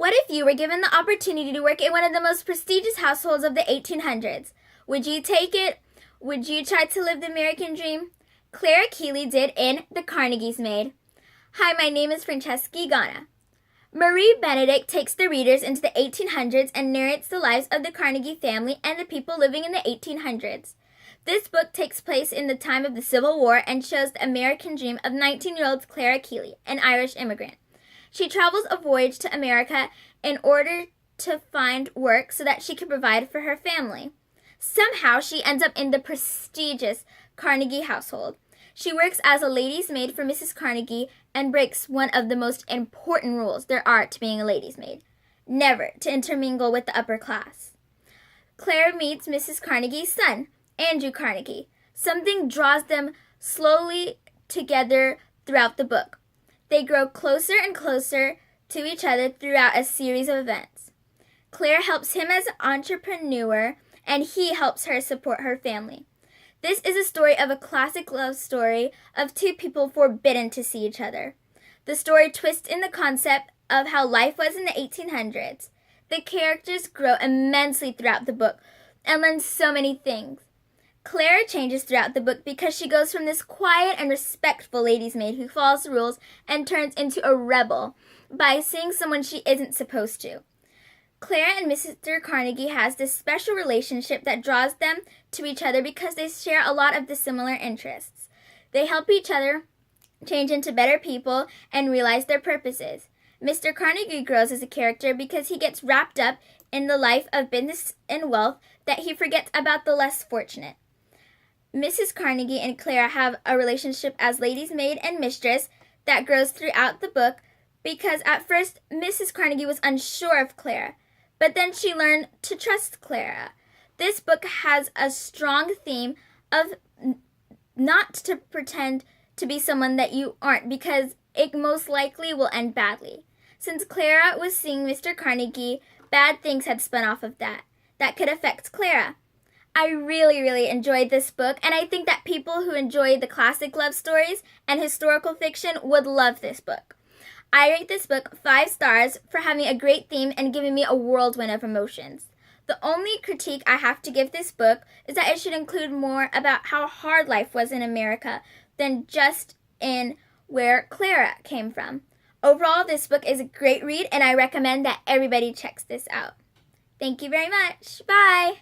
What if you were given the opportunity to work in one of the most prestigious households of the 1800s? Would you take it? Would you try to live the American dream? Clara Kelley did in The Carnegie's Maid. Hi, my name is Francesca Egana.Marie Benedict takes the readers into the 1800s and narrates the lives of the Carnegie family and the people living in the 1800s. This book takes place in the time of the Civil War and shows the American dream of 19-year-old Clara Kelley, an Irish immigrant. She travels a voyage to America in order to find work so that she can provide for her family. Somehow, she ends up in the prestigious Carnegie household. She works as a lady's maid for Mrs. Carnegie and breaks one of the most important rules there are to being a lady's maid: never to intermingle with the upper class. Clara meets Mrs. Carnegie's son, Andrew Carnegie. Something draws them slowly together throughout the book. They grow closer and closer to each other throughout a series of events. Clara helps him as an entrepreneur, and he helps her support her family. This is a story of a classic love story of two people forbidden to see each other. The story twists in the concept of how life was in the 1800s. The characters grow immensely throughout the book and learn so many things. Clara changes throughout the book because she goes from this quiet and respectful lady's maid who follows the rules and turns into a rebel by seeing someone she isn't supposed to. Clara and Mr. Carnegie has this special relationship that draws them to each other because they share a lot of the similar interests. They help each other change into better people and realize their purposes. Mr. Carnegie grows as a character because he gets wrapped up in the life of business and wealth that he forgets about the less fortunate. Mrs. Carnegie and Clara have a relationship as lady's maid and mistress that grows throughout the book because at first Mrs. Carnegie was unsure of Clara, but then she learned to trust Clara. This book has a strong theme of not to pretend to be someone that you aren't because it most likely will end badly. Since Clara was seeing Mr. Carnegie, bad things had spun off of that could affect Clara. I really enjoyed this book, and I think that people who enjoy the classic love stories and historical fiction would love this book. I rate this book 5 stars for having a great theme and giving me a whirlwind of emotions. The only critique I have to give this book is that it should include more about how hard life was in America than just in where Clara came from. Overall, this book is a great read, and I recommend that everybody checks this out. Thank you very much. Bye!